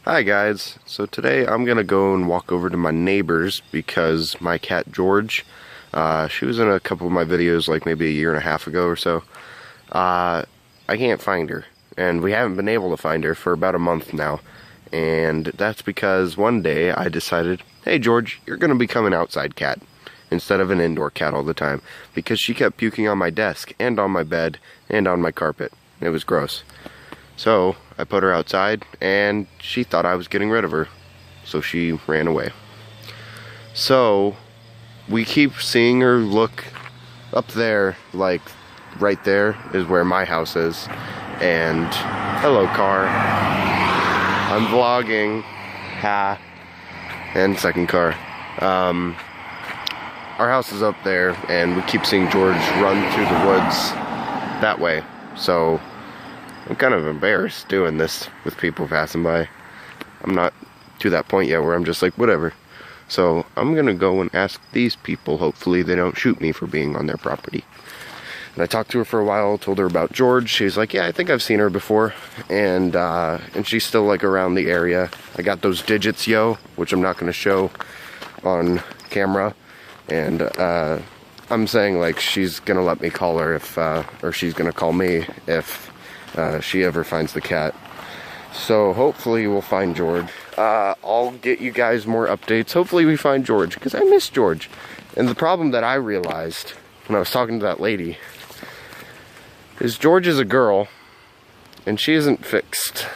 Hi guys, so today I'm gonna go and walk over to my neighbor's because my cat George, she was in a couple of my videos like maybe a year and a half ago or so. I can't find her, and we haven't been able to find her for about a month now. And that's because one day I decided, hey George, you're gonna become an outside cat instead of an indoor cat all the time, because she kept puking on my desk and on my bed and on my carpet. It was gross. So I put her outside and she thought I was getting rid of her, so she ran away. So we keep seeing her look up there, like right there is where my house is. And hello car, I'm vlogging, ha, and second car. Our house is up there and we keep seeing George run through the woods that way. So I'm kind of embarrassed doing this with people passing by. I'm not to that point yet where I'm just like, whatever. So I'm gonna go and ask these people, hopefully they don't shoot me for being on their property. And I talked to her for a while, told her about George. She's like, yeah, I think I've seen her before. And she's still like around the area. I got those digits, yo, which I'm not gonna show on camera. And I'm saying like she's gonna let me call her if, or she's gonna call me if she ever finds the cat. So hopefully we'll find George. I'll get you guys more updates. Hopefully we find George, because I miss George. And the problem that I realized when I was talking to that lady is George is a girl and she isn't fixed.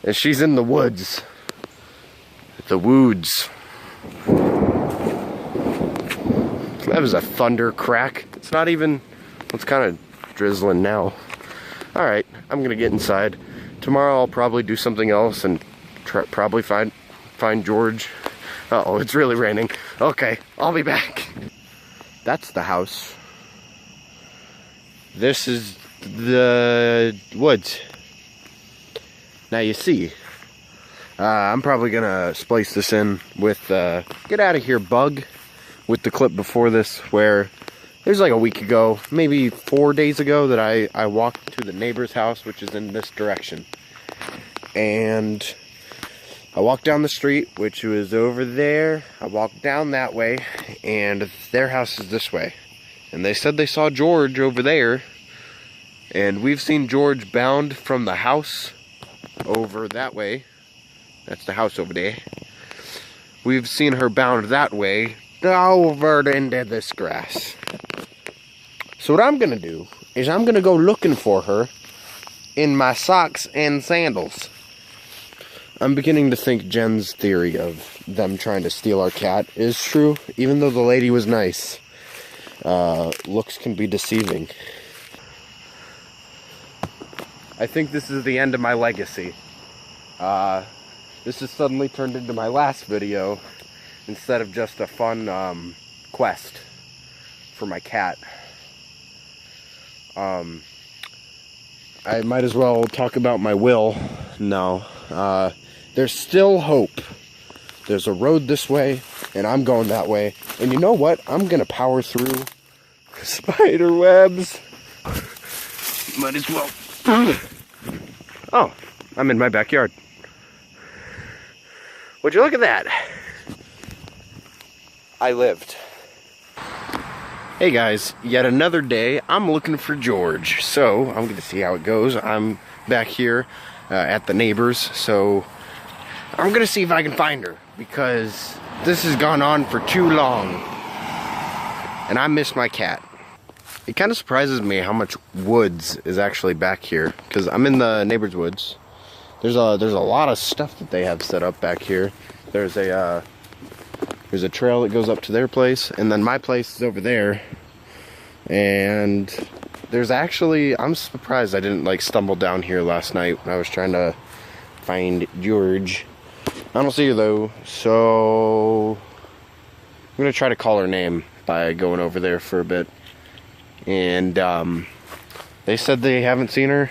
And she's in the woods. The woods. That was a thunder crack. It's not even, it's kind of drizzling now. Alright, I'm gonna get inside. Tomorrow I'll probably do something else and probably find George. Uh-oh, it's really raining. Okay, I'll be back. That's the house. This is the woods. Now you see, I'm probably gonna splice this in with Get Out of Here Bug with the clip before this where it was like a week ago, maybe 4 days ago, that I walked to the neighbor's house, which is in this direction. And I walked down the street, which was over there. I walked down that way, and their house is this way. And they said they saw George over there. And we've seen George bound from the house over that way. That's the house over there. We've seen her bound that way over into this grass. So what I'm gonna do is I'm gonna go looking for her in my socks and sandals. I'm beginning to think Jen's theory of them trying to steal our cat is true, even though the lady was nice. Looks can be deceiving. I think this is the end of my legacy. This has suddenly turned into my last video instead of just a fun quest for my cat. I might as well talk about my will. No, there's still hope. There's a road this way, and I'm going that way. And you know what? I'm gonna power through spider webs. Might as well. Oh, I'm in my backyard. Would you look at that? I lived. Hey guys, yet another day, I'm looking for George. So, I'm going to see how it goes. I'm back here at the neighbor's, so I'm going to see if I can find her, because this has gone on for too long. And I miss my cat. It kind of surprises me how much woods is actually back here, because I'm in the neighbor's woods. There's a lot of stuff that they have set up back here. There's a trail that goes up to their place, and then my place is over there. And there's actually, I'm surprised I didn't like stumble down here last night when I was trying to find George. I don't see her though, so I'm gonna try to call her name by going over there for a bit. And they said they haven't seen her.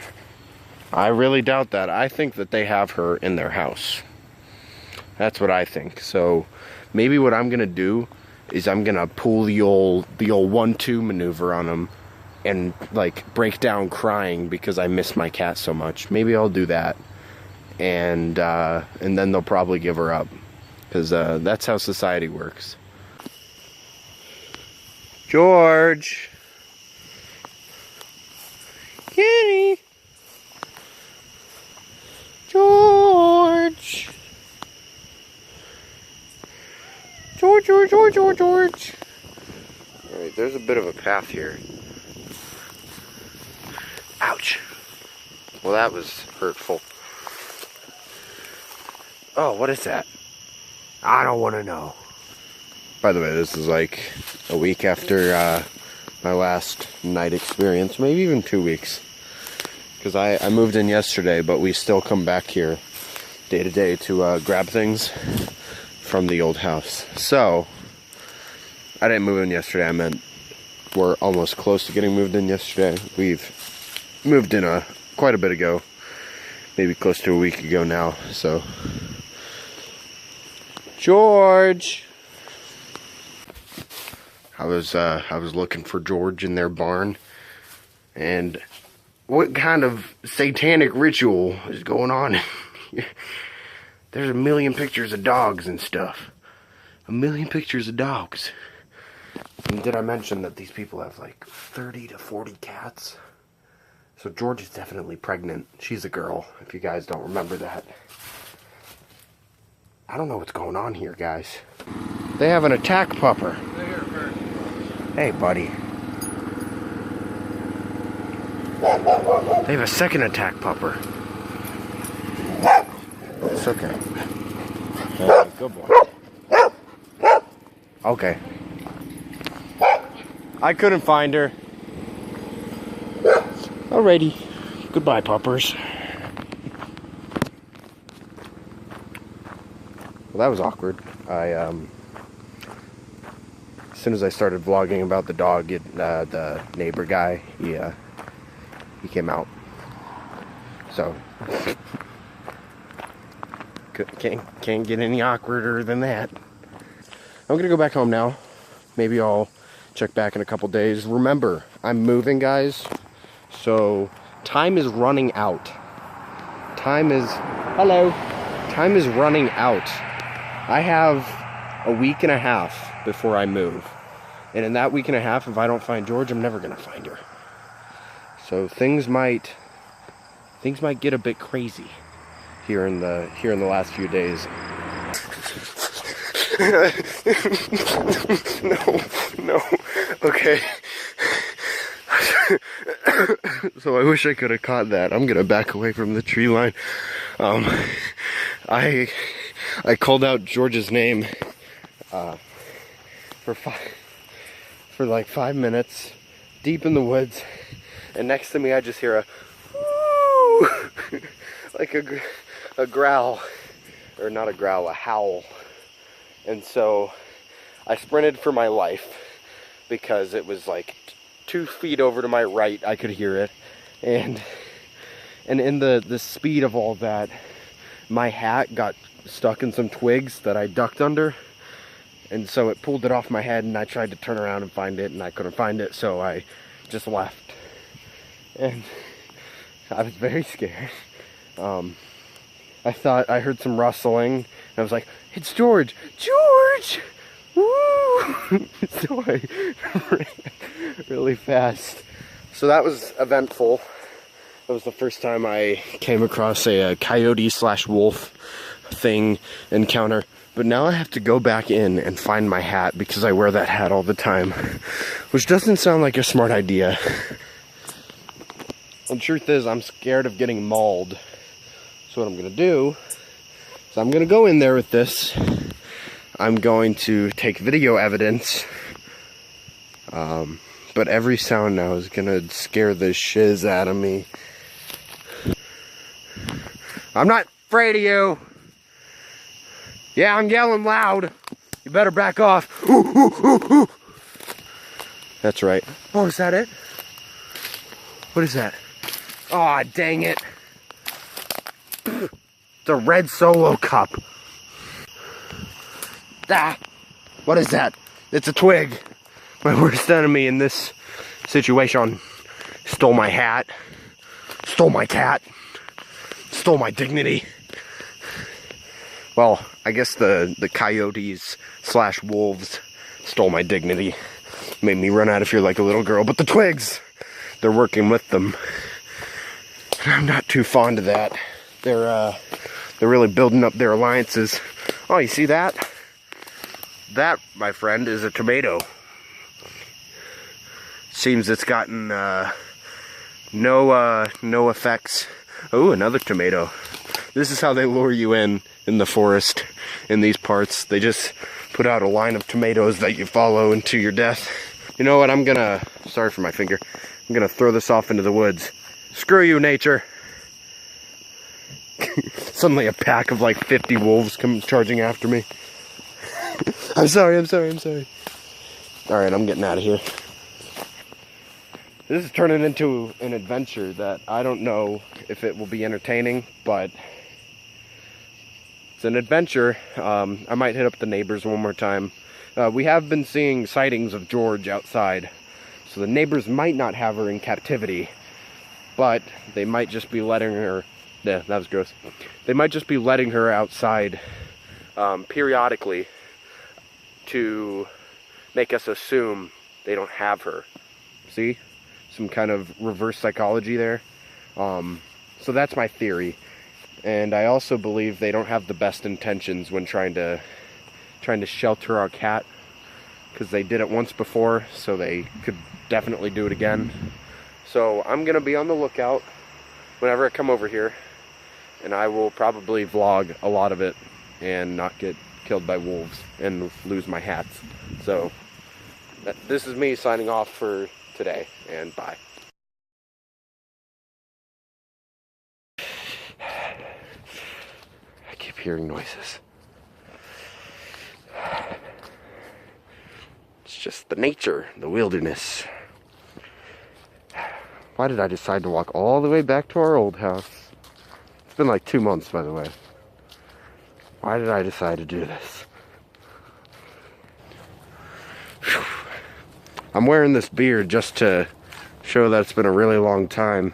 I really doubt that. I think that they have her in their house. That's what I think. So maybe what I'm gonna do is I'm gonna pull the old 1-2 maneuver on them and like break down crying because I miss my cat so much. Maybe I'll do that. and then they'll probably give her up, because that's how society works. George, Kitty, George, George. All right, there's a bit of a path here. Ouch. Well, that was hurtful. Oh, what is that? I don't want to know. By the way, this is like a week after my last night experience, maybe even 2 weeks. Because I moved in yesterday, but we still come back here day to day to grab things from the old house. So, I didn't move in yesterday. I meant we're almost close to getting moved in yesterday. We've moved in quite a bit ago, maybe close to a week ago now. So, George. I was looking for George in their barn, and what kind of satanic ritual is going on here? There's a million pictures of dogs and stuff. A million pictures of dogs. And did I mention that these people have like 30 to 40 cats? So George is definitely pregnant. She's a girl, if you guys don't remember that. I don't know what's going on here, guys. They have an attack pupper. Hey, buddy. They have a second attack pupper. It's okay. Good boy. Okay. I couldn't find her. Alrighty. Goodbye, puppers. Well, that was awkward. As soon as I started vlogging about the dog, the neighbor guy, he came out. So can't get any awkwarder than that. I'm gonna go back home now. Maybe I'll check back in a couple days. Remember, I'm moving, guys. So time is running out. Time is running out. I have a week and a half before I move. And in that week and a half, if I don't find George, I'm never gonna find her. So things might get a bit crazy here in the last few days. No. Okay. So I wish I could have caught that. I'm gonna back away from the tree line. I called out George's name for like 5 minutes, deep in the woods, and next to me I just hear a woo, like a growl, or not a growl, a howl. And so I sprinted for my life because it was like 2 feet over to my right. I could hear it, and in the speed of all that, my hat got stuck in some twigs that I ducked under, and so it pulled it off my head, and I tried to turn around and find it, and I couldn't find it, so I just left. And I was very scared. I thought I heard some rustling, and I was like, it's George! George! Woo! So I ran really fast. So that was eventful. That was the first time I came across a coyote/wolf thing encounter. But now I have to go back in and find my hat because I wear that hat all the time, which doesn't sound like a smart idea. And the truth is, I'm scared of getting mauled. So what I'm gonna do is I'm gonna go in there with this. I'm going to take video evidence. But every sound now is gonna scare the shiz out of me. I'm not afraid of you. Yeah, I'm yelling loud. You better back off. Ooh, ooh, ooh, ooh. That's right. Oh, is that it? What is that? Aw, dang it. It's a red Solo cup. Ah, what is that? It's a twig. My worst enemy in this situation. Stole my hat. Stole my cat. Stole my dignity. Well, I guess the coyotes slash wolves stole my dignity. Made me run out of here like a little girl. But the twigs, they're working with them. And I'm not too fond of that. They're really building up their alliances. Oh, you see that? That, my friend, is a tomato. Seems it's gotten no effects. Oh, another tomato. This is how they lure you in the forest in these parts. They just put out a line of tomatoes that you follow into your death. You know what, sorry for my finger. I'm gonna throw this off into the woods. Screw you, nature. Suddenly a pack of like 50 wolves come charging after me. I'm sorry. Alright, I'm getting out of here. This is turning into an adventure that I don't know if it will be entertaining, but it's an adventure. I might hit up the neighbors one more time. We have been seeing sightings of George outside, so the neighbors might not have her in captivity, but they might just be letting her, yeah, that was gross. They might just be letting her outside periodically to make us assume they don't have her. See? Some kind of reverse psychology there. So that's my theory. And I also believe they don't have the best intentions when trying to shelter our cat, because they did it once before, so they could definitely do it again. So I'm gonna be on the lookout whenever I come over here, and I will probably vlog a lot of it and not get killed by wolves and lose my hats. So this is me signing off for today, and bye. I keep hearing noises. It's just the nature, the wilderness. Why did I decide to walk all the way back to our old house? It's been like 2 months, by the way. Why did I decide to do this? Whew. I'm wearing this beard just to show that it's been a really long time.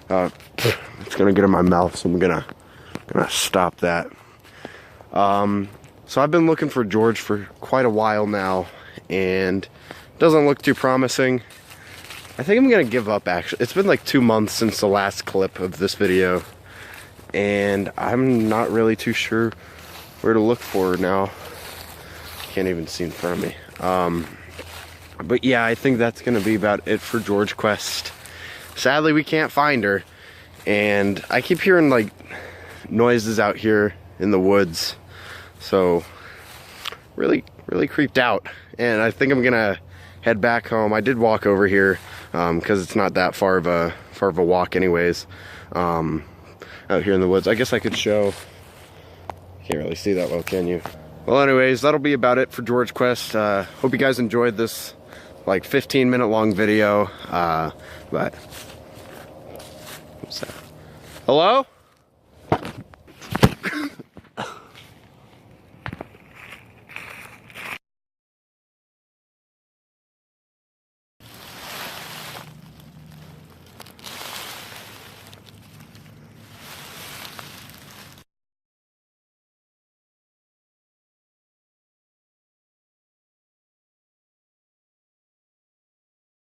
It's gonna get in my mouth, so I'm gonna stop that. So I've been looking for George for quite a while now, and it doesn't look too promising. I think I'm gonna give up, actually. It's been like 2 months since the last clip of this video, and I'm not really too sure where to look for her now. Can't even see in front of me. But yeah, I think that's gonna be about it for George Quest. Sadly, we can't find her, and I keep hearing like noises out here in the woods, so really creeped out. And I think I'm gonna head back home. I did walk over here because it's not that far of a walk anyways, out here in the woods. I guess I could show. Can't really see that well, can you? Well, anyways, that'll be about it for George Quest. Hope you guys enjoyed this like 15-minute long video. But what's that? Hello?